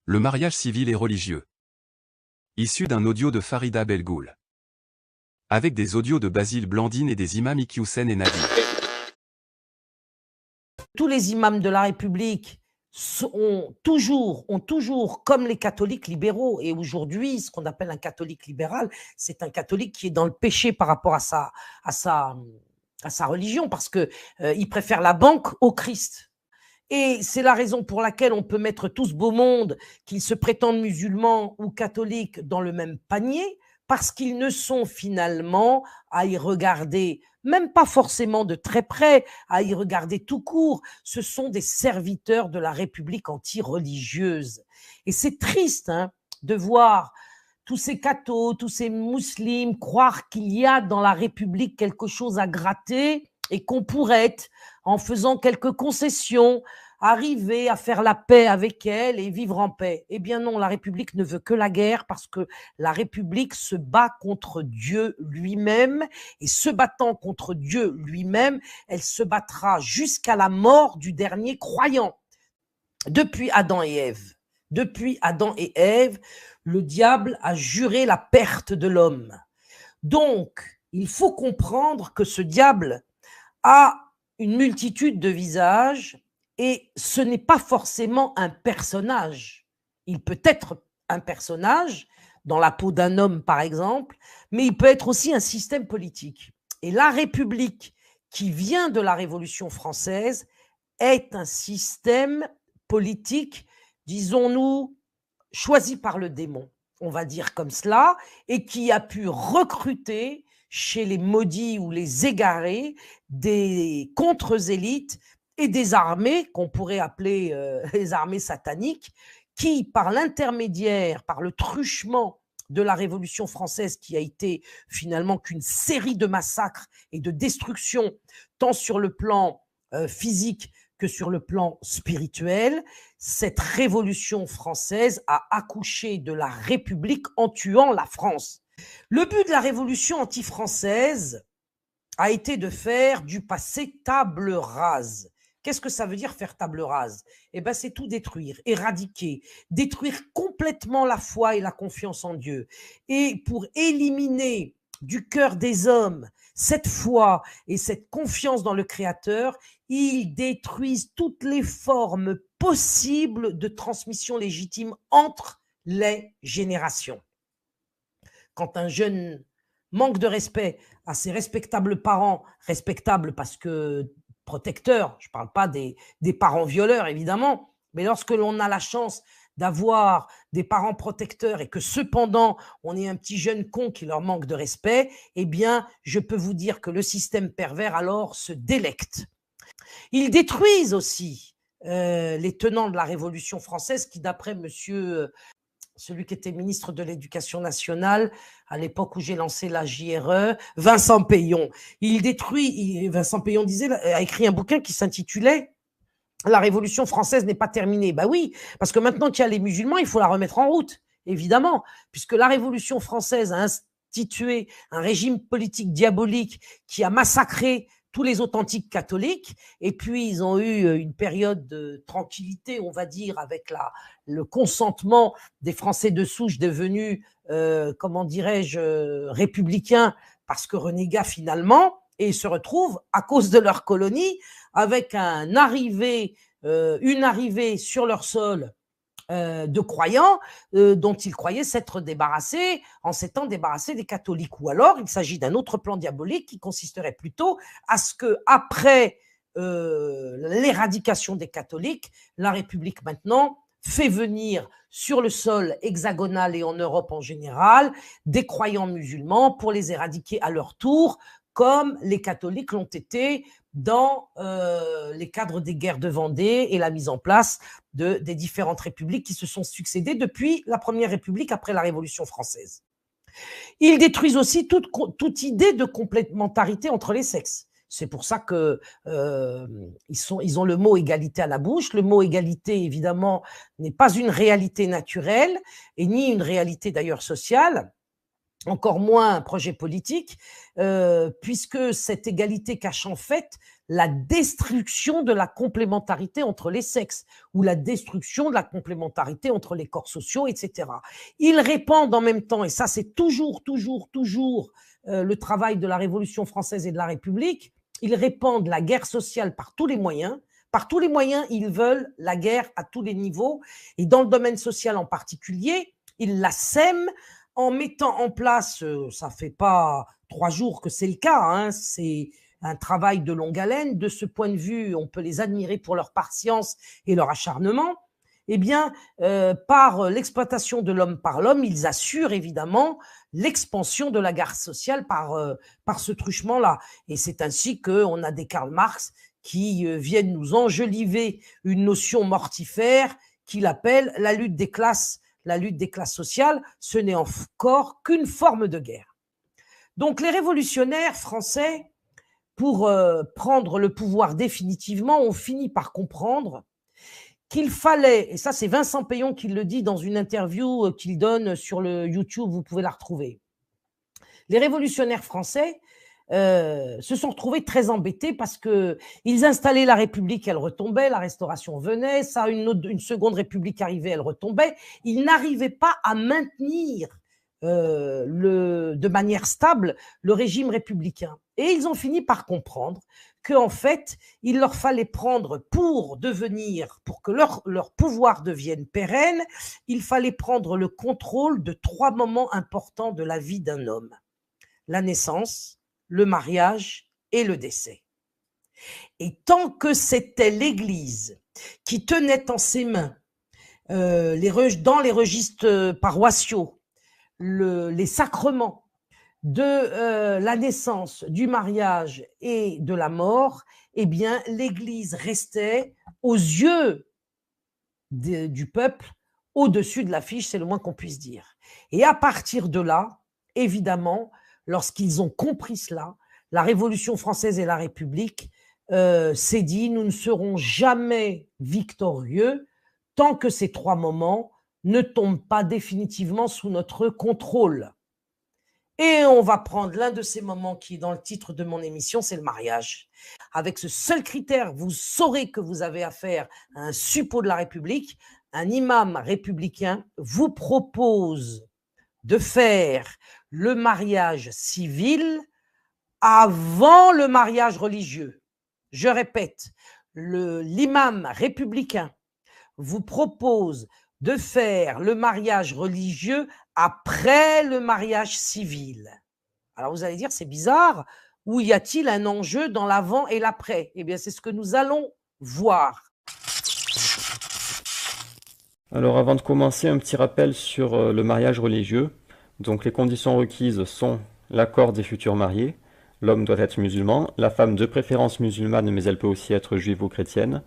Le mariage civil et religieux. Issu d'un audio de Farida Belgoul. Avec des audios de Basile Blandine et des imams Iqiyoussen et Nadir. Tous les imams de la République ont toujours, comme les catholiques libéraux, et aujourd'hui, ce qu'on appelle un catholique libéral, c'est un catholique qui est dans le péché par rapport à sa religion, parce qu'il préfère la banque au Christ. Et c'est la raison pour laquelle on peut mettre tout ce beau monde, qu'ils se prétendent musulmans ou catholiques, dans le même panier, parce qu'ils ne sont finalement, à y regarder, même pas forcément de très près, à y regarder tout court, ce sont des serviteurs de la République anti-religieuse. Et c'est triste de voir tous ces cathos, tous ces musulmans croire qu'il y a dans la République quelque chose à gratter et qu'on pourrait, en faisant quelques concessions, arriver à faire la paix avec elle et vivre en paix. Eh bien non, la République ne veut que la guerre, parce que la République se bat contre Dieu lui-même, et se battant contre Dieu lui-même, elle se battra jusqu'à la mort du dernier croyant. Depuis Adam et Ève, le diable a juré la perte de l'homme. Donc, il faut comprendre que ce diable a une multitude de visages, et ce n'est pas forcément un personnage. Il peut être un personnage, dans la peau d'un homme par exemple, mais il peut être aussi un système politique. Et la République, qui vient de la Révolution française, est un système politique, disons-nous, choisi par le démon, on va dire comme cela, et qui a pu recruter chez les maudits ou les égarés des contre-élites et des armées qu'on pourrait appeler les armées sataniques, qui, par l'intermédiaire, par le truchement de la Révolution française, qui a été finalement qu'une série de massacres et de destructions, tant sur le plan physique que sur le plan spirituel, cette Révolution française a accouché de la République en tuant la France. Le but de la Révolution anti-française a été de faire du passé table rase. Qu'est-ce que ça veut dire faire table rase? Eh bien, c'est tout détruire, éradiquer, détruire complètement la foi et la confiance en Dieu. Et pour éliminer du cœur des hommes cette foi et cette confiance dans le Créateur, ils détruisent toutes les formes possibles de transmission légitime entre les générations. Quand un jeune manque de respect à ses respectables parents, respectables parce que protecteurs, je ne parle pas des parents violeurs évidemment, mais lorsque l'on a la chance d'avoir des parents protecteurs et que cependant on est un petit jeune con qui leur manque de respect, eh bien je peux vous dire que le système pervers alors se délecte. Ils détruisent aussi les tenants de la Révolution française qui, d'après monsieur celui qui était ministre de l'Éducation nationale à l'époque où j'ai lancé la JRE, Vincent Peillon. Vincent Peillon a écrit un bouquin qui s'intitulait « La Révolution française n'est pas terminée ». Ben oui, parce que maintenant qu'il y a les musulmans, il faut la remettre en route, évidemment, puisque la Révolution française a institué un régime politique diabolique qui a massacré tous les authentiques catholiques, et puis ils ont eu une période de tranquillité, on va dire, avec le consentement des Français de souche devenus, comment dirais-je, républicains, parce que renégats finalement, et ils se retrouvent, à cause de leur colonie, avec une arrivée sur leur sol de croyants dont ils croyaient s'être débarrassés en s'étant débarrassés des catholiques. Ou alors, il s'agit d'un autre plan diabolique qui consisterait plutôt à ce qu'après l'éradication des catholiques, la République maintenant fait venir sur le sol hexagonal et en Europe en général des croyants musulmans pour les éradiquer à leur tour, comme les catholiques l'ont été dans les cadres des guerres de Vendée et la mise en place des différentes républiques qui se sont succédées depuis la Première République après la Révolution française. Ils détruisent aussi toute idée de complémentarité entre les sexes. C'est pour ça qu'ils ont le mot égalité à la bouche. Le mot égalité, évidemment, n'est pas une réalité naturelle et ni une réalité d'ailleurs sociale. encore moins un projet politique, puisque cette égalité cache en fait la destruction de la complémentarité entre les sexes ou la destruction de la complémentarité entre les corps sociaux, etc. Ils répandent en même temps, et ça c'est toujours le travail de la Révolution française et de la République, ils répandent la guerre sociale par tous les moyens. Par tous les moyens, ils veulent la guerre à tous les niveaux, et dans le domaine social en particulier, ils la sèment en mettant en place, ça fait pas 3 jours que c'est le cas, hein, c'est un travail de longue haleine. De ce point de vue, on peut les admirer pour leur patience et leur acharnement. Eh bien, par l'exploitation de l'homme par l'homme, ils assurent évidemment l'expansion de la guerre sociale par ce truchement-là. Et c'est ainsi qu'on a des Karl Marx qui viennent nous enjoliver une notion mortifère qu'il appelle la lutte des classes sociales. Ce n'est encore qu'une forme de guerre. Donc les révolutionnaires français, pour prendre le pouvoir définitivement, ont fini par comprendre qu'il fallait, et ça c'est Vincent Payon qui le dit dans une interview qu'il donne sur le YouTube, vous pouvez la retrouver. Les révolutionnaires français se sont retrouvés très embêtés parce qu'ils installaient la République, elle retombait, la Restauration venait, ça, une seconde République arrivait, elle retombait. Ils n'arrivaient pas à maintenir de manière stable le régime républicain. Et ils ont fini par comprendre qu'en fait, il leur fallait prendre pour que leur pouvoir devienne pérenne, il fallait prendre le contrôle de 3 moments importants de la vie d'un homme. La naissance, le mariage et le décès. Et tant que c'était l'Église qui tenait en ses mains, dans les registres paroissiaux, les sacrements de la naissance, du mariage et de la mort, eh bien, l'Église restait aux yeux du peuple au-dessus de l'affiche, c'est le moins qu'on puisse dire. Et à partir de là, évidemment, lorsqu'ils ont compris cela, la Révolution française et la République s'est dit, nous ne serons jamais victorieux tant que ces 3 moments ne tombent pas définitivement sous notre contrôle. Et on va prendre l'un de ces moments qui est dans le titre de mon émission, c'est le mariage. Avec ce seul critère, vous saurez que vous avez affaire à un suppôt de la République. Un imam républicain vous propose de faire le mariage civil avant le mariage religieux. Je répète, l'imam républicain vous propose de faire le mariage religieux après le mariage civil. Alors vous allez dire, c'est bizarre, où y a-t-il un enjeu dans l'avant et l'après? Eh bien, c'est ce que nous allons voir. Alors avant de commencer, un petit rappel sur le mariage religieux. Donc les conditions requises sont l'accord des futurs mariés, l'homme doit être musulman, la femme de préférence musulmane mais elle peut aussi être juive ou chrétienne,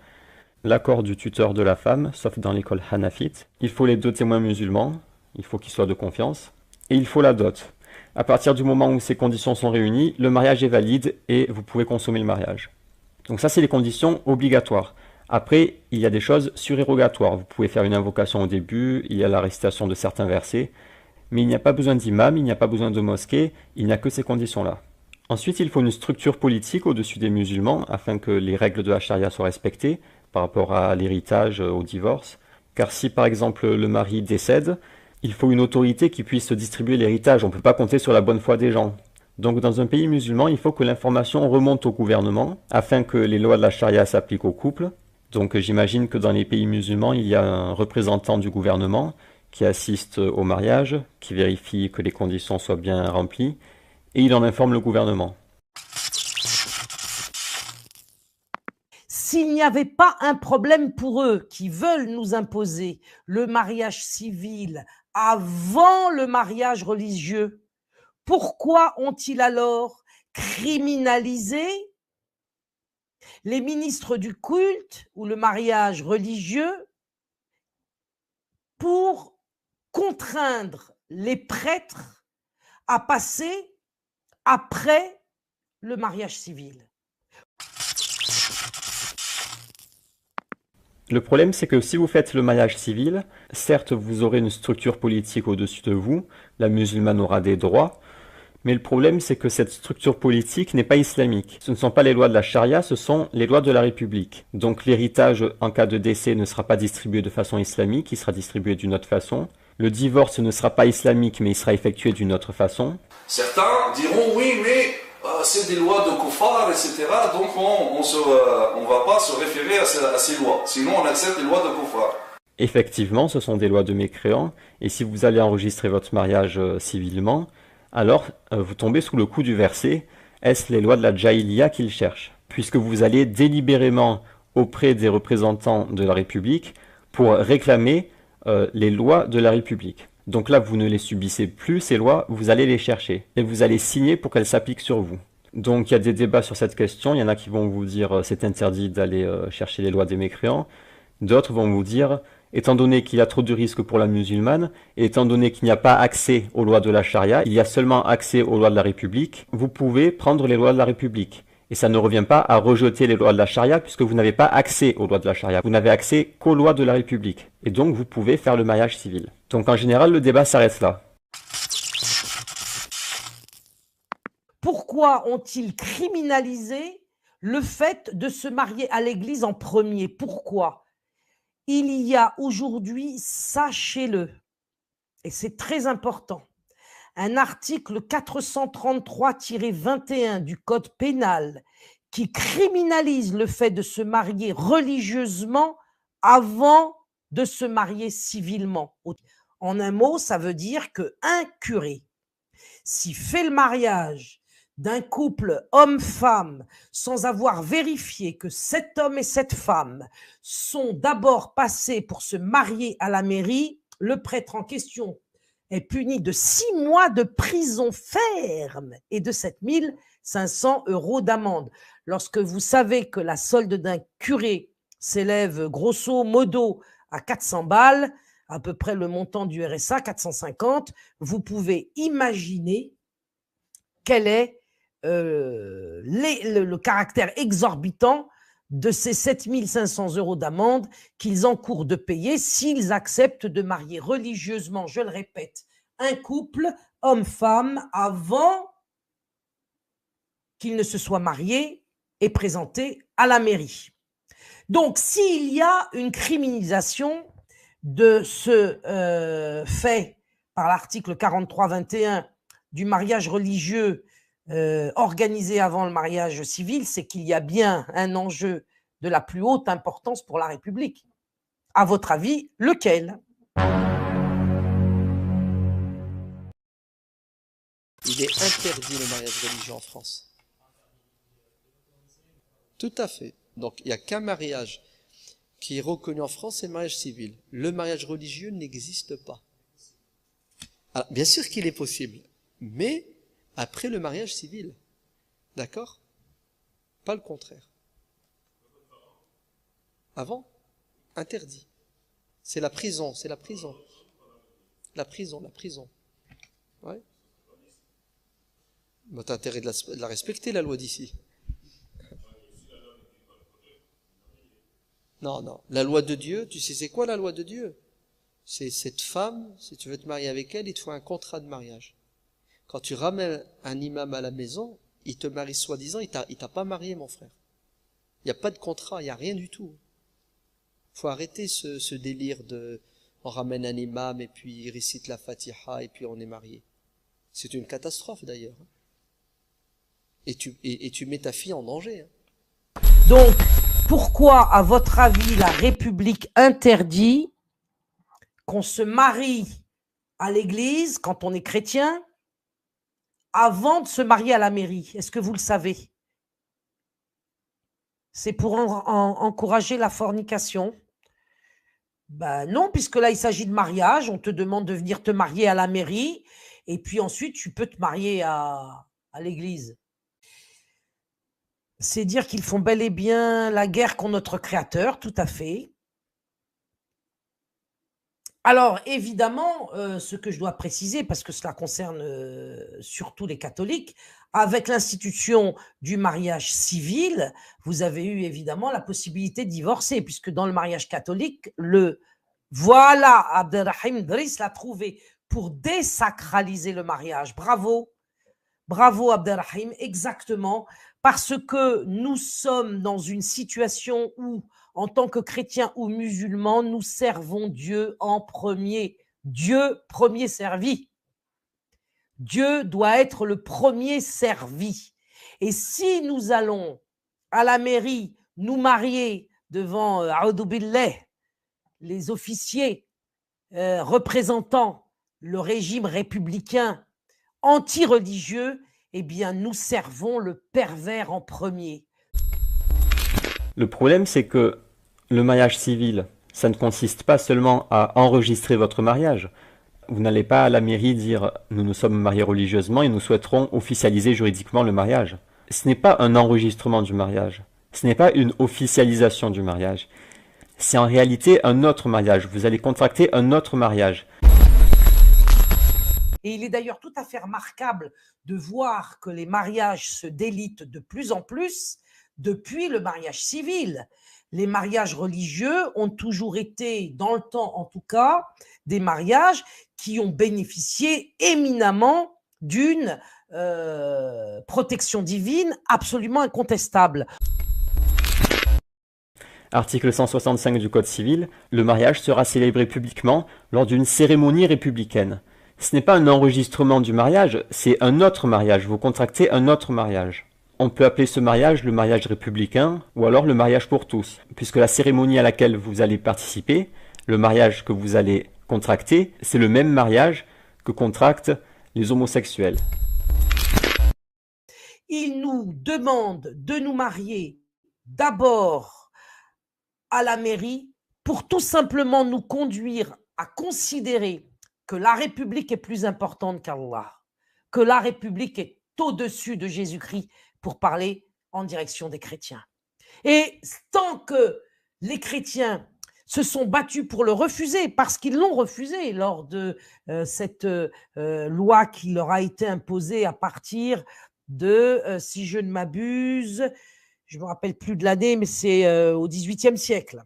l'accord du tuteur de la femme, sauf dans l'école hanafite, il faut les 2 témoins musulmans, il faut qu'ils soient de confiance, et il faut la dot. À partir du moment où ces conditions sont réunies, le mariage est valide et vous pouvez consommer le mariage. Donc ça c'est les conditions obligatoires. Après, il y a des choses surérogatoires. Vous pouvez faire une invocation au début, il y a la récitation de certains versets, mais il n'y a pas besoin d'imam, il n'y a pas besoin de mosquée, il n'y a que ces conditions-là. Ensuite, il faut une structure politique au-dessus des musulmans afin que les règles de la charia soient respectées par rapport à l'héritage, au divorce. Car si par exemple le mari décède, il faut une autorité qui puisse distribuer l'héritage. On ne peut pas compter sur la bonne foi des gens. Donc dans un pays musulman, il faut que l'information remonte au gouvernement afin que les lois de la charia s'appliquent au couple. Donc j'imagine que dans les pays musulmans, il y a un représentant du gouvernement qui assiste au mariage, qui vérifie que les conditions soient bien remplies, et il en informe le gouvernement. S'il n'y avait pas un problème pour eux qui veulent nous imposer le mariage civil avant le mariage religieux, pourquoi ont-ils alors criminalisé les ministres du culte ou le mariage religieux pour contraindre les prêtres à passer après le mariage civil? Le problème, c'est que si vous faites le mariage civil, certes, vous aurez une structure politique au-dessus de vous, la musulmane aura des droits, mais le problème, c'est que cette structure politique n'est pas islamique. Ce ne sont pas les lois de la charia, ce sont les lois de la République. Donc l'héritage en cas de décès ne sera pas distribué de façon islamique, il sera distribué d'une autre façon. Le divorce ne sera pas islamique, mais il sera effectué d'une autre façon. Certains diront oui, mais c'est des lois de Kufar, etc. Donc on ne va pas se référer à ces lois. Sinon on accepte les lois de Kufar. Effectivement, ce sont des lois de mécréants, et si vous allez enregistrer votre mariage civilement, alors vous tombez sous le coup du verset « Est-ce les lois de la Jahiliya qu'il cherche ?» Puisque vous allez délibérément auprès des représentants de la République pour réclamer les lois de la République. Donc là, vous ne les subissez plus, ces lois, vous allez les chercher, et vous allez signer pour qu'elles s'appliquent sur vous. Donc il y a des débats sur cette question, il y en a qui vont vous dire c'est interdit d'aller chercher les lois des mécréants, d'autres vont vous dire étant donné qu'il y a trop de risques pour la musulmane, et étant donné qu'il n'y a pas accès aux lois de la charia, il y a seulement accès aux lois de la République, vous pouvez prendre les lois de la République. Et ça ne revient pas à rejeter les lois de la charia, puisque vous n'avez pas accès aux lois de la charia. Vous n'avez accès qu'aux lois de la République. Et donc, vous pouvez faire le mariage civil. Donc, en général, le débat s'arrête là. Pourquoi ont-ils criminalisé le fait de se marier à l'église en premier? Pourquoi? Il y a aujourd'hui, sachez-le, et c'est très important, un article 433-21 du Code pénal qui criminalise le fait de se marier religieusement avant de se marier civilement. En un mot, ça veut dire qu'un curé, s'il fait le mariage d'un couple homme-femme sans avoir vérifié que cet homme et cette femme sont d'abord passés pour se marier à la mairie, le prêtre en question est puni de 6 mois de prison ferme et de 7 500 € d'amende. Lorsque vous savez que la solde d'un curé s'élève grosso modo à 400 balles, à peu près le montant du RSA, 450, vous pouvez imaginer quel est le caractère exorbitant de ces 7 500 € d'amende qu'ils encourent de payer s'ils acceptent de marier religieusement, je le répète, un couple homme-femme avant qu'ils ne se soient mariés et présentés à la mairie. Donc, s'il y a une criminalisation de ce fait par l'article 43-21 du mariage religieux organisé avant le mariage civil, c'est qu'il y a bien un enjeu de la plus haute importance pour la République. À votre avis, lequel? Il est interdit le mariage religieux en France. Tout à fait. Donc, il n'y a qu'un mariage qui est reconnu en France, c'est le mariage civil. Le mariage religieux n'existe pas. Alors, bien sûr qu'il est possible, mais après le mariage civil. D'accord? Pas le contraire. Avant? Interdit. C'est la prison, c'est la prison. La prison. Ouais. Bah, t'as intérêt de la respecter, la loi d'ici. Non. La loi de Dieu, tu sais c'est quoi la loi de Dieu? C'est cette femme, si tu veux te marier avec elle, il te faut un contrat de mariage. Quand tu ramènes un imam à la maison, il te marie soi-disant, il t'a pas marié, mon frère. Il n'y a pas de contrat, il n'y a rien du tout. Faut arrêter ce délire de on ramène un imam et puis il récite la Fatiha et puis on est marié. C'est une catastrophe d'ailleurs. Et tu mets ta fille en danger. Donc, pourquoi, à votre avis, la République interdit qu'on se marie à l'église quand on est chrétien avant de se marier à la mairie? Est-ce que vous le savez? C'est pour encourager la fornication? Ben non, puisque là, il s'agit de mariage. On te demande de venir te marier à la mairie et puis ensuite, tu peux te marier à l'église. C'est dire qu'ils font bel et bien la guerre contre notre Créateur, tout à fait. Alors, évidemment, ce que je dois préciser, parce que cela concerne surtout les catholiques, avec l'institution du mariage civil, vous avez eu évidemment la possibilité de divorcer, puisque dans le mariage catholique, voilà, Abdelrahim Driss l'a trouvé pour désacraliser le mariage. Bravo, bravo Abdelrahim, exactement, parce que nous sommes dans une situation où, en tant que chrétiens ou musulmans, nous servons Dieu en premier. Dieu premier servi. Dieu doit être le premier servi. Et si nous allons à la mairie nous marier devant les officiers représentant le régime républicain anti-religieux, eh bien, nous servons le pervers en premier. Le problème, c'est que le mariage civil, ça ne consiste pas seulement à enregistrer votre mariage. Vous n'allez pas à la mairie dire « nous nous sommes mariés religieusement et nous souhaiterons officialiser juridiquement le mariage ». Ce n'est pas un enregistrement du mariage. Ce n'est pas une officialisation du mariage. C'est en réalité un autre mariage. Vous allez contracter un autre mariage. Et il est d'ailleurs tout à fait remarquable de voir que les mariages se délitent de plus en plus depuis le mariage civil. Les mariages religieux ont toujours été, dans le temps en tout cas, des mariages qui ont bénéficié éminemment d'une protection divine absolument incontestable. Article 165 du Code civil, le mariage sera célébré publiquement lors d'une cérémonie républicaine. Ce n'est pas un enregistrement du mariage, c'est un autre mariage, vous contractez un autre mariage. On peut appeler ce mariage le mariage républicain ou alors le mariage pour tous, puisque la cérémonie à laquelle vous allez participer, le mariage que vous allez contracter, c'est le même mariage que contractent les homosexuels. Il nous demande de nous marier d'abord à la mairie pour tout simplement nous conduire à considérer que la République est plus importante qu'Allah, que la République est au-dessus de Jésus-Christ, pour parler en direction des chrétiens. Et tant que les chrétiens se sont battus pour le refuser, parce qu'ils l'ont refusé lors de cette loi qui leur a été imposée à partir de, si je ne m'abuse, je ne me rappelle plus de l'année, mais c'est au XVIIIe siècle.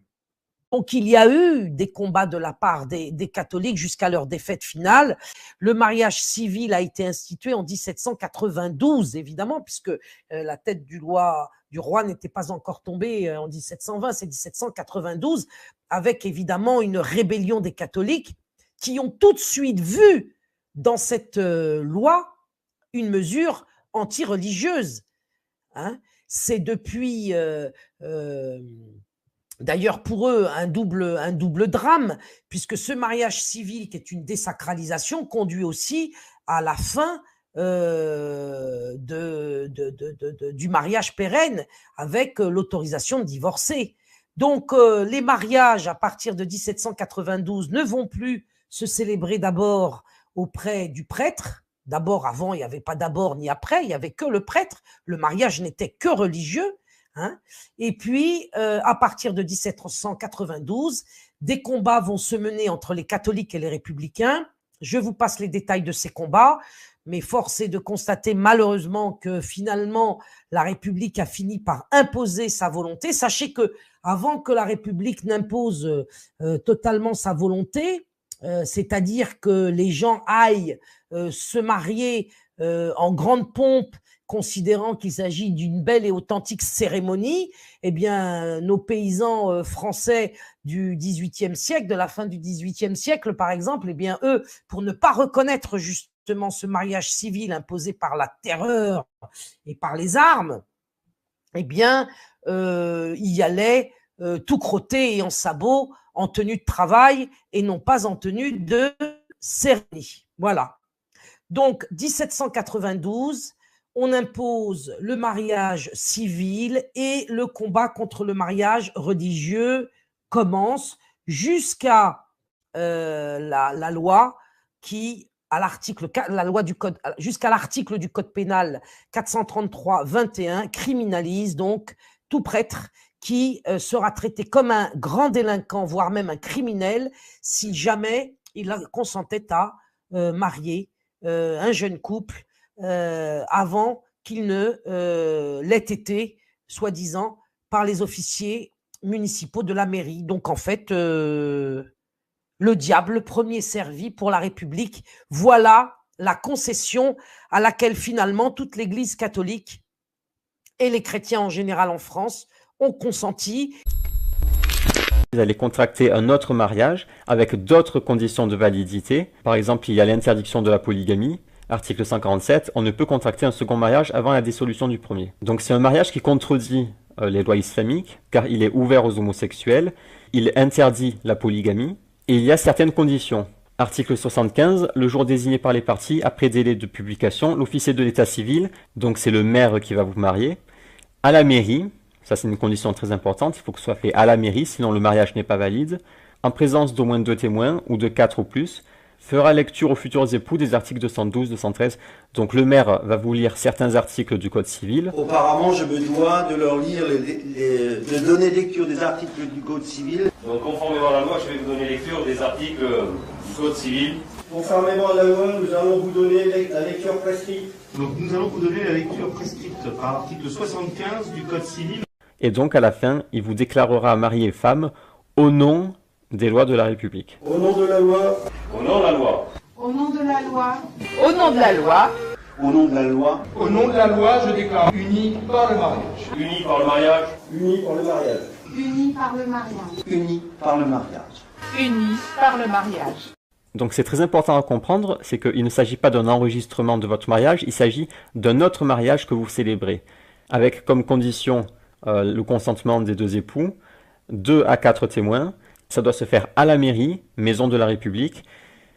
Donc, il y a eu des combats de la part des catholiques jusqu'à leur défaite finale. Le mariage civil a été institué en 1792, évidemment, puisque la tête du roi n'était pas encore tombée en 1720, c'est 1792, avec évidemment une rébellion des catholiques qui ont tout de suite vu dans cette loi une mesure anti-religieuse. Hein. C'est depuis... D'ailleurs, pour eux, un double drame, puisque ce mariage civil, qui est une désacralisation, conduit aussi à la fin du mariage pérenne, avec l'autorisation de divorcer. Donc, les mariages, à partir de 1792, ne vont plus se célébrer d'abord auprès du prêtre. D'abord, avant, il n'y avait pas d'abord ni après, il n'y avait que le prêtre. Le mariage n'était que religieux. Hein. Et puis, à partir de 1792, des combats vont se mener entre les catholiques et les républicains. Je vous passe les détails de ces combats, mais force est de constater malheureusement que finalement, la République a fini par imposer sa volonté. Sachez que avant que la République n'impose totalement sa volonté, c'est-à-dire que les gens aillent se marier en grande pompe, considérant qu'il s'agit d'une belle et authentique cérémonie, eh bien, nos paysans français du XVIIIe siècle, de la fin du XVIIIe siècle, par exemple, eh bien, eux, pour ne pas reconnaître justement ce mariage civil imposé par la terreur et par les armes, eh bien, y allaient tout crotté et en sabot, en tenue de travail et non pas en tenue de cérémonie. Voilà. Donc, 1792, on impose le mariage civil et le combat contre le mariage religieux commence jusqu'à la loi qui, à l'article, la loi du code, jusqu'à l'article du code pénal 433-21 criminalise donc tout prêtre qui sera traité comme un grand délinquant, voire même un criminel, si jamais il consentait à marier un jeune couple avant qu'il ne l'ait été, soi-disant, par les officiers municipaux de la mairie. Donc en fait, le diable, le premier servi pour la République, voilà la concession à laquelle finalement toute l'Église catholique et les chrétiens en général en France ont consenti. Vous allez contracter un autre mariage avec d'autres conditions de validité. Par exemple, il y a l'interdiction de la polygamie. Article 147, on ne peut contracter un second mariage avant la dissolution du premier. Donc c'est un mariage qui contredit les lois islamiques, car il est ouvert aux homosexuels, il interdit la polygamie, et il y a certaines conditions. Article 75, le jour désigné par les parties, après délai de publication, l'officier de l'état civil, donc c'est le maire qui va vous marier, à la mairie, ça c'est une condition très importante, il faut que ce soit fait à la mairie, sinon le mariage n'est pas valide, en présence d'au moins 2 témoins, ou de 4 ou plus, fera lecture aux futurs époux des articles 212, 213. Donc le maire va vous lire certains articles du Code civil. Auparavant, je me dois de leur lire, de donner lecture des articles du Code civil. Donc conformément à la loi, je vais vous donner lecture des articles du Code civil. Conformément à la loi, nous allons vous donner la lecture prescrite. Donc nous allons vous donner la lecture prescrite par l'article 75 du Code civil. Et donc à la fin, il vous déclarera mari et femme au nom des lois de la République. Au nom de la loi. Au nom de la loi. Au nom de la loi. Au nom de la loi. Au nom de la loi. Au nom de la loi, je déclare unis par le mariage. Unis par le mariage. Unis par le mariage. Unis par le mariage. Unis par le mariage. Unis par le mariage. Donc c'est très important à comprendre, c'est qu'il ne s'agit pas d'un enregistrement de votre mariage, il s'agit d'un autre mariage que vous célébrez, avec comme condition le consentement des 2 époux, 2 à 4 témoins. Ça doit se faire à la mairie, maison de la République,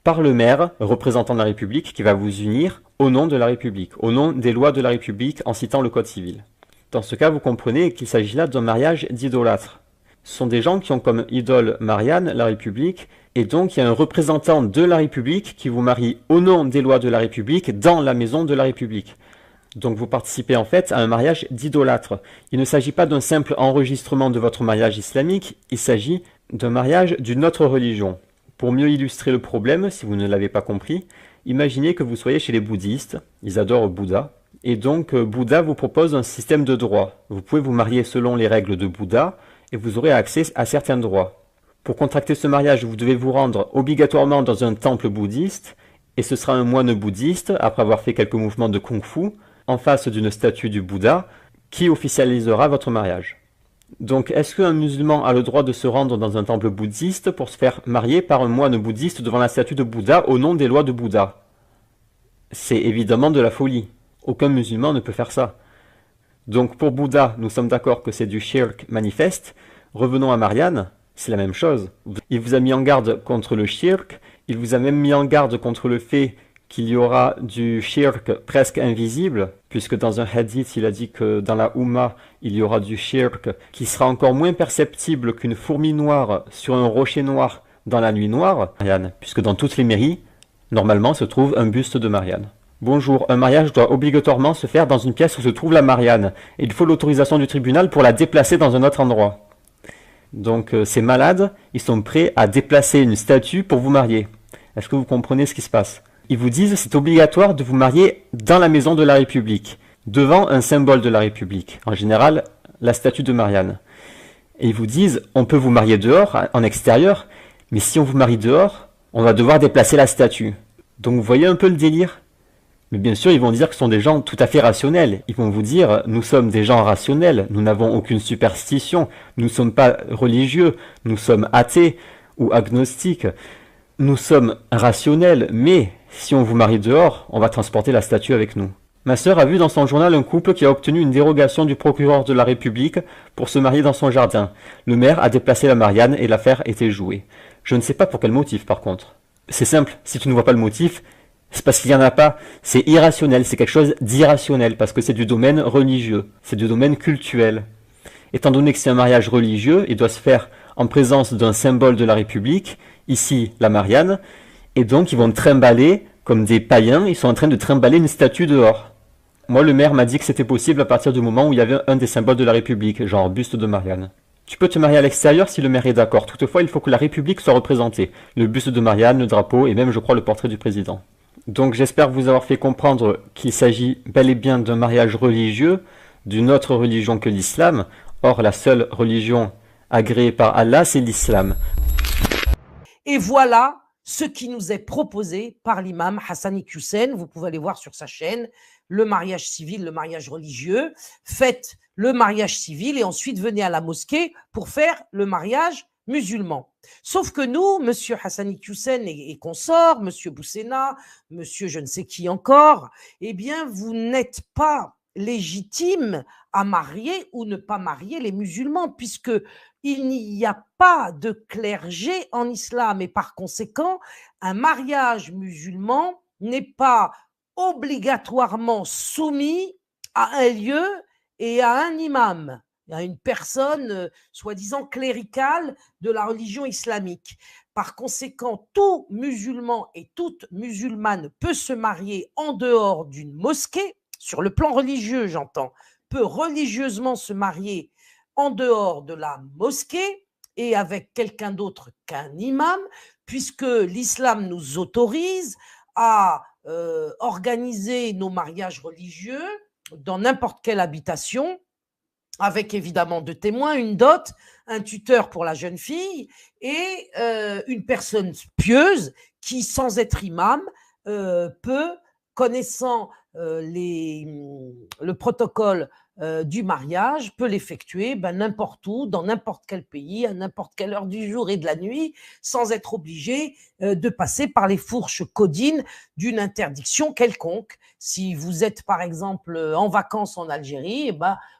par le maire, représentant de la République, qui va vous unir au nom de la République, au nom des lois de la République, en citant le Code civil. Dans ce cas, vous comprenez qu'il s'agit là d'un mariage d'idolâtres. Ce sont des gens qui ont comme idole Marianne, la République, et donc il y a un représentant de la République qui vous marie au nom des lois de la République, dans la maison de la République. Donc vous participez en fait à un mariage d'idolâtres. Il ne s'agit pas d'un simple enregistrement de votre mariage islamique, il s'agit d'un mariage d'une autre religion. Pour mieux illustrer le problème, si vous ne l'avez pas compris, imaginez que vous soyez chez les bouddhistes, ils adorent Bouddha, et donc Bouddha vous propose un système de droits. Vous pouvez vous marier selon les règles de Bouddha, et vous aurez accès à certains droits. Pour contracter ce mariage, vous devez vous rendre obligatoirement dans un temple bouddhiste, et ce sera un moine bouddhiste, après avoir fait quelques mouvements de kung-fu, en face d'une statue du Bouddha, qui officialisera votre mariage. Donc, est-ce qu'un musulman a le droit de se rendre dans un temple bouddhiste pour se faire marier par un moine bouddhiste devant la statue de Bouddha au nom des lois de Bouddha? C'est évidemment de la folie. Aucun musulman ne peut faire ça. Donc, pour Bouddha, nous sommes d'accord que c'est du shirk manifeste. Revenons à Marianne, c'est la même chose. Il vous a mis en garde contre le shirk, il vous a même mis en garde contre le fait qu'il y aura du shirk presque invisible, puisque dans un hadith, il a dit que dans la Ummah, il y aura du shirk qui sera encore moins perceptible qu'une fourmi noire sur un rocher noir dans la nuit noire, Marianne, puisque dans toutes les mairies, normalement, se trouve un buste de Marianne. Bonjour, un mariage doit obligatoirement se faire dans une pièce où se trouve la Marianne, et il faut l'autorisation du tribunal pour la déplacer dans un autre endroit. Donc ces malades, ils sont prêts à déplacer une statue pour vous marier. Est-ce que vous comprenez ce qui se passe? Ils vous disent c'est obligatoire de vous marier dans la maison de la République, devant un symbole de la République, en général la statue de Marianne. Et ils vous disent on peut vous marier dehors, en extérieur, mais si on vous marie dehors, on va devoir déplacer la statue. Donc vous voyez un peu le délire? Mais bien sûr, ils vont dire que ce sont des gens tout à fait rationnels. Ils vont vous dire, nous sommes des gens rationnels, nous n'avons aucune superstition, nous ne sommes pas religieux, nous sommes athées ou agnostiques. Nous sommes rationnels, mais si on vous marie dehors, on va transporter la statue avec nous. Ma sœur a vu dans son journal un couple qui a obtenu une dérogation du procureur de la République pour se marier dans son jardin. Le maire a déplacé la Marianne et l'affaire était jouée. Je ne sais pas pour quel motif par contre. C'est simple, si tu ne vois pas le motif, c'est parce qu'il n'y en a pas. C'est irrationnel, c'est quelque chose d'irrationnel, parce que c'est du domaine religieux, c'est du domaine cultuel. Étant donné que c'est un mariage religieux, il doit se faire en présence d'un symbole de la République, ici la Marianne, et donc ils vont trimballer, comme des païens, ils sont en train de trimballer une statue dehors. Moi, le maire m'a dit que c'était possible à partir du moment où il y avait un des symboles de la République, genre buste de Marianne. Tu peux te marier à l'extérieur si le maire est d'accord. Toutefois, il faut que la République soit représentée. Le buste de Marianne, le drapeau et même, je crois, le portrait du président. Donc j'espère vous avoir fait comprendre qu'il s'agit bel et bien d'un mariage religieux, d'une autre religion que l'islam. Or, la seule religion agréée par Allah, c'est l'islam. Et voilà ce qui nous est proposé par l'imam Hassani Hussein. Vous pouvez aller voir sur sa chaîne le mariage civil, le mariage religieux. Faites le mariage civil et ensuite venez à la mosquée pour faire le mariage musulman. Sauf que nous, monsieur Hassani Hussein et consorts, monsieur Boussena, monsieur je ne sais qui encore, eh bien, vous n'êtes pas légitime à marier ou ne pas marier les musulmans, puisque il n'y a pas de clergé en islam et par conséquent, un mariage musulman n'est pas obligatoirement soumis à un lieu et à un imam, à une personne soi-disant cléricale de la religion islamique. Par conséquent, tout musulman et toute musulmane peut se marier en dehors d'une mosquée, sur le plan religieux j'entends, peut religieusement se marier en dehors de la mosquée et avec quelqu'un d'autre qu'un imam, puisque l'islam nous autorise à organiser nos mariages religieux dans n'importe quelle habitation, avec évidemment deux témoins, une dot, un tuteur pour la jeune fille et une personne pieuse qui, sans être imam, peut, connaissant le protocole du mariage, peut l'effectuer n'importe où, dans n'importe quel pays, à n'importe quelle heure du jour et de la nuit, sans être obligé de passer par les fourches codines d'une interdiction quelconque. Si vous êtes par exemple en vacances en Algérie,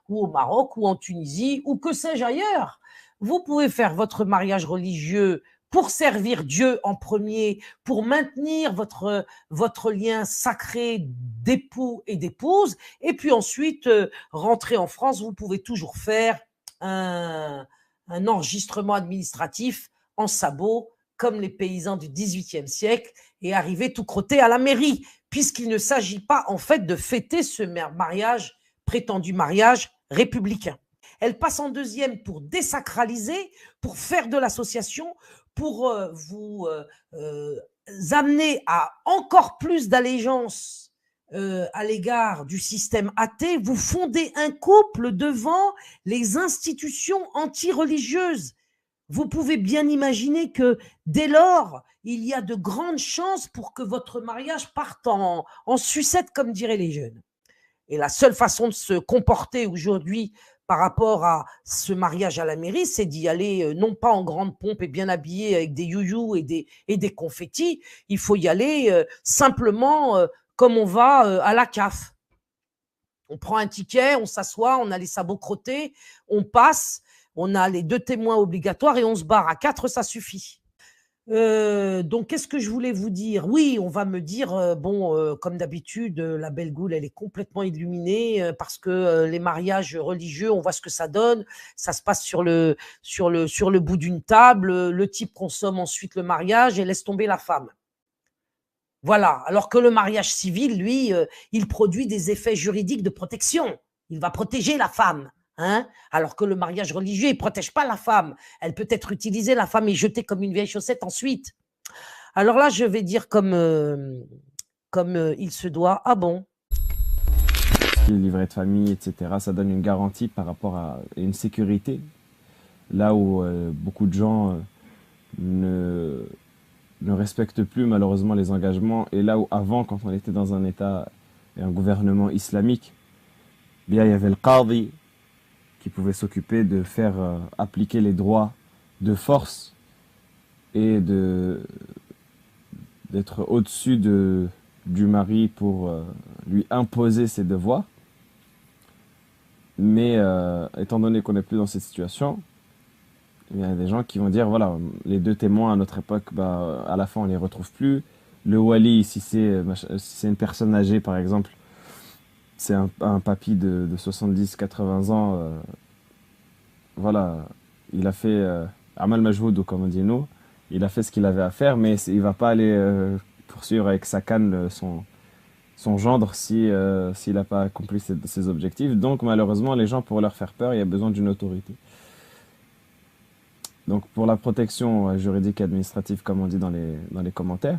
ou au Maroc, ou en Tunisie, ou que sais-je ailleurs, vous pouvez faire votre mariage religieux pour servir Dieu en premier, pour maintenir votre lien sacré d'époux et d'épouse, et puis ensuite rentrer en France, vous pouvez toujours faire un enregistrement administratif en sabot, comme les paysans du XVIIIe siècle, et arriver tout crotté à la mairie, puisqu'il ne s'agit pas en fait de fêter ce mariage, prétendu mariage républicain. Elle passe en deuxième pour désacraliser, pour faire de l'association, pour vous amener à encore plus d'allégeance à l'égard du système athée. Vous fondez un couple devant les institutions anti-religieuses. Vous pouvez bien imaginer que dès lors, il y a de grandes chances pour que votre mariage parte en sucette, comme diraient les jeunes. Et la seule façon de se comporter aujourd'hui par rapport à ce mariage à la mairie, c'est d'y aller non pas en grande pompe et bien habillé avec des youyous et des confettis, il faut y aller simplement comme on va à la CAF. On prend un ticket, on s'assoit, on a les sabots crottés, on passe, on a les deux témoins obligatoires et on se barre. À 4, ça suffit. Donc, qu'est-ce que je voulais vous dire? Oui, on va me dire, comme d'habitude, la Belle Goule, elle est complètement illuminée parce que les mariages religieux, on voit ce que ça donne. Ça se passe sur le bout d'une table. Le type consomme ensuite le mariage et laisse tomber la femme. Voilà. Alors que le mariage civil, lui, il produit des effets juridiques de protection. Il va protéger la femme. Alors que le mariage religieux, il ne protège pas la femme. Elle peut être utilisée, la femme est jetée comme une vieille chaussette ensuite. Alors là, je vais dire comme il se doit. Ah bon? Le livret de famille, etc., ça donne une garantie par rapport à une sécurité. Là où beaucoup de gens ne respectent plus malheureusement les engagements. Et là où avant, quand on était dans un État et un gouvernement islamique, bien, il y avait le qadi qui pouvait s'occuper de faire appliquer les droits de force et d'être au-dessus du mari pour lui imposer ses devoirs. Mais étant donné qu'on n'est plus dans cette situation, il y a des gens qui vont dire, voilà, les deux témoins à notre époque, à la fin on ne les retrouve plus. Le wali, si c'est une personne âgée par exemple, c'est un papy de 70-80 ans, voilà, il a fait Amal Majhoud, comme on dit nous, il a fait ce qu'il avait à faire, mais il ne va pas aller poursuivre avec sa canne son gendre si, s'il n'a pas accompli ses objectifs. Donc malheureusement, les gens, pour leur faire peur, il y a besoin d'une autorité. Donc pour la protection juridique et administrative, comme on dit dans les commentaires.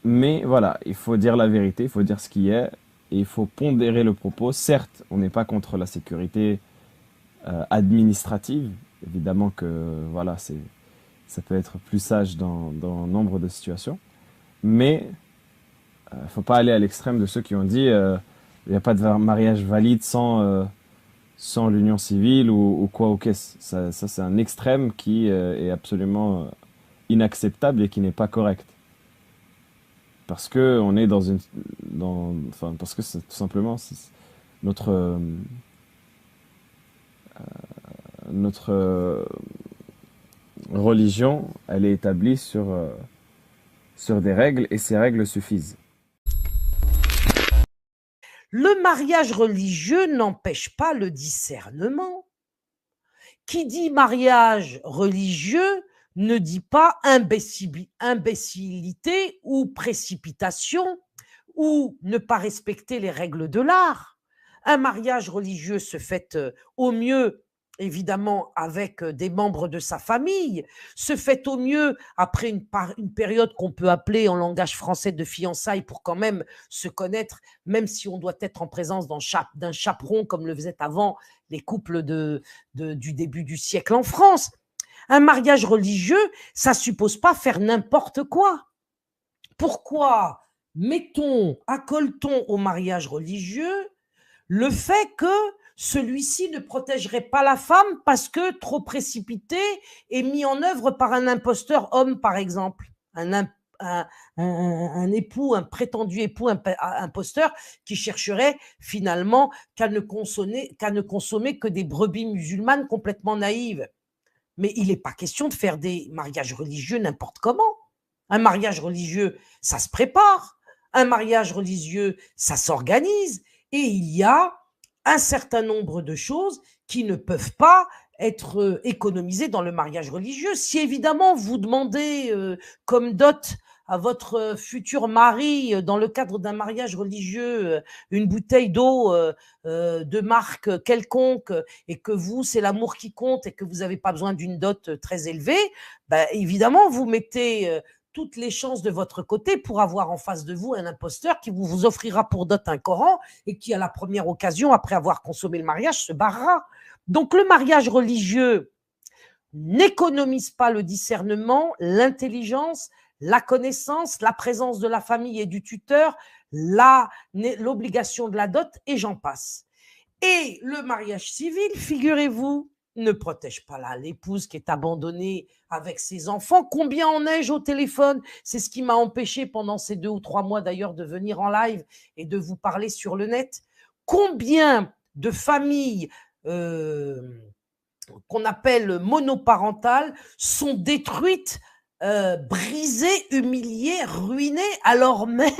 Mais voilà, il faut dire la vérité, il faut dire ce qui est, et il faut pondérer le propos. Certes, on n'est pas contre la sécurité administrative. Évidemment que voilà, ça peut être plus sage dans nombre de situations. Mais il ne faut pas aller à l'extrême de ceux qui ont dit il n'y a pas de mariage valide sans l'union civile ou quoi ou qu'est-ce. Ça c'est un extrême qui est absolument inacceptable et qui n'est pas correct. Parce que on est parce que c'est tout simplement notre religion, elle est établie sur des règles et ces règles suffisent. Le mariage religieux n'empêche pas le discernement. Qui dit mariage religieux ne dit pas imbécilité ou précipitation ou ne pas respecter les règles de l'art. Un mariage religieux se fait au mieux, évidemment, avec des membres de sa famille, se fait au mieux après une période qu'on peut appeler en langage français de fiançailles pour quand même se connaître, même si on doit être en présence d'un chaperon comme le faisaient avant les couples du début du siècle en France. Un mariage religieux, ça suppose pas faire n'importe quoi. Pourquoi accole-t-on au mariage religieux le fait que celui-ci ne protégerait pas la femme parce que trop précipité et mis en œuvre par un imposteur homme, par exemple, un époux, un prétendu époux imposteur qui chercherait finalement qu'à ne consommer que des brebis musulmanes complètement naïves. Mais il n'est pas question de faire des mariages religieux n'importe comment. Un mariage religieux, ça se prépare. Un mariage religieux, ça s'organise. Et il y a un certain nombre de choses qui ne peuvent pas être économisées dans le mariage religieux. Si évidemment vous demandez comme dot à votre futur mari, dans le cadre d'un mariage religieux, une bouteille d'eau de marque quelconque, et que vous, c'est l'amour qui compte et que vous n'avez pas besoin d'une dot très élevée, ben, évidemment, vous mettez toutes les chances de votre côté pour avoir en face de vous un imposteur qui vous offrira pour dot un Coran et qui, à la première occasion, après avoir consommé le mariage, se barrera. Donc, le mariage religieux n'économise pas le discernement, l'intelligence, la connaissance, la présence de la famille et du tuteur, l'obligation de la dot, et j'en passe. Et le mariage civil, figurez-vous, ne protège pas l'épouse qui est abandonnée avec ses enfants. Combien en ai-je au téléphone? C'est ce qui m'a empêché pendant ces 2 ou 3 mois d'ailleurs de venir en live et de vous parler sur le net. Combien de familles qu'on appelle monoparentales sont détruites, brisées, humiliées, ruinées, alors même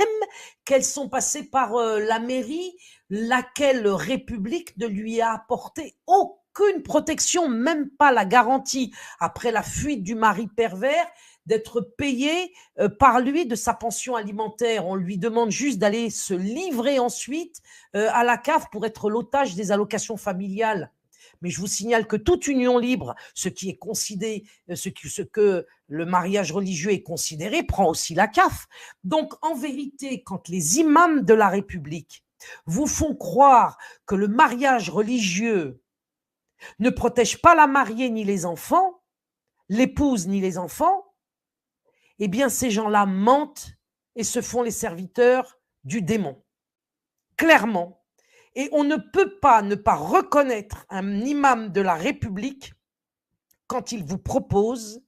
qu'elles sont passées par la mairie, laquelle République ne lui a apporté aucune protection, même pas la garantie, après la fuite du mari pervers, d'être payé par lui de sa pension alimentaire. On lui demande juste d'aller se livrer ensuite à la CAF pour être l'otage des allocations familiales. Mais je vous signale que toute union libre, ce que le mariage religieux est considéré, prend aussi la CAF. Donc, en vérité, quand les imams de la République vous font croire que le mariage religieux ne protège pas la mariée ni les enfants, l'épouse ni les enfants, eh bien, ces gens-là mentent et se font les serviteurs du démon. Clairement. Et on ne peut pas ne pas reconnaître un imam de la République quand il vous propose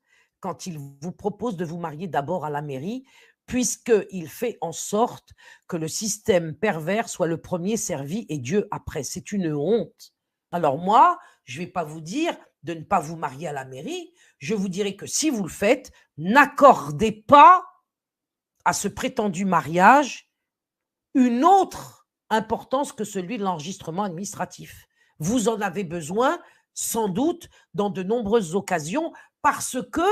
de vous marier d'abord à la mairie, puisqu'il fait en sorte que le système pervers soit le premier servi et Dieu après. C'est une honte. Alors moi, je ne vais pas vous dire de ne pas vous marier à la mairie, je vous dirai que si vous le faites, n'accordez pas à ce prétendu mariage une autre importance que celui de l'enregistrement administratif. Vous en avez besoin, sans doute, dans de nombreuses occasions, parce que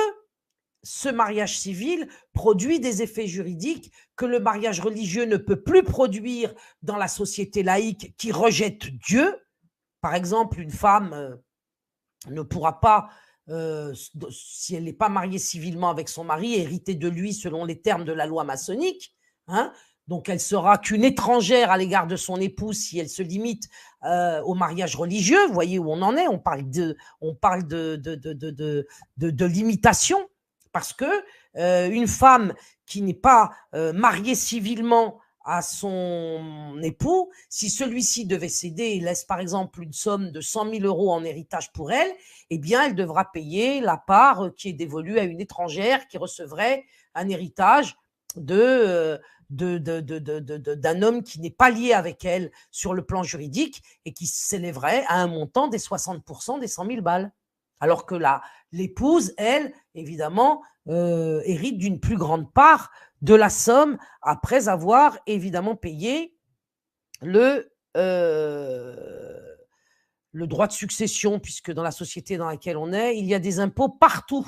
ce mariage civil produit des effets juridiques que le mariage religieux ne peut plus produire dans la société laïque qui rejette Dieu. Par exemple, une femme ne pourra pas, si elle n'est pas mariée civilement avec son mari, hériter de lui selon les termes de la loi maçonnique. Hein. Donc, elle sera qu'une étrangère à l'égard de son époux si elle se limite au mariage religieux. Vous voyez où on en est. On parle de limitation. Parce que une femme qui n'est pas mariée civilement à son époux, si celui-ci devait céder et laisse par exemple une somme de 100 000 € en héritage pour elle, eh bien elle devra payer la part qui est dévolue à une étrangère qui recevrait un héritage d'un homme qui n'est pas lié avec elle sur le plan juridique et qui s'élèverait à un montant des 60% des 100 000 balles. Alors que l'épouse, elle, évidemment, hérite d'une plus grande part de la somme après avoir évidemment payé le droit de succession, puisque dans la société dans laquelle on est, il y a des impôts partout.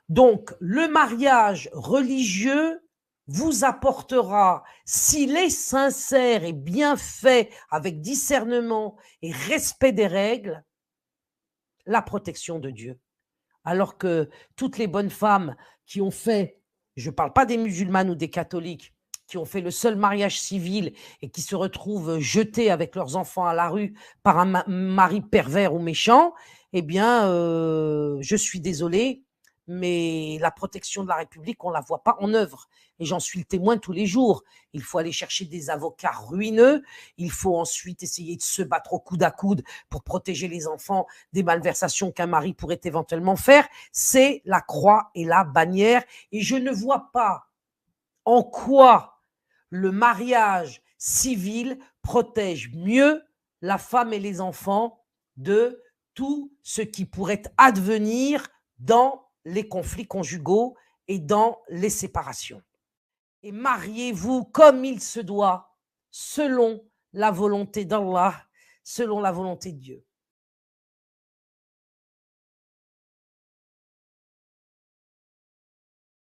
Donc, le mariage religieux vous apportera, s'il est sincère et bien fait, avec discernement et respect des règles, la protection de Dieu. Alors que toutes les bonnes femmes qui ont fait, je ne parle pas des musulmanes ou des catholiques, qui ont fait le seul mariage civil et qui se retrouvent jetées avec leurs enfants à la rue par un mari pervers ou méchant, eh bien, je suis désolée, mais la protection de la République, on ne la voit pas en œuvre. Et j'en suis le témoin tous les jours. Il faut aller chercher des avocats ruineux. Il faut ensuite essayer de se battre au coude à coude pour protéger les enfants des malversations qu'un mari pourrait éventuellement faire. C'est la croix et la bannière. Et je ne vois pas en quoi le mariage civil protège mieux la femme et les enfants de tout ce qui pourrait advenir dans les conflits conjugaux et dans les séparations. Et mariez-vous comme il se doit, selon la volonté d'Allah, selon la volonté de Dieu.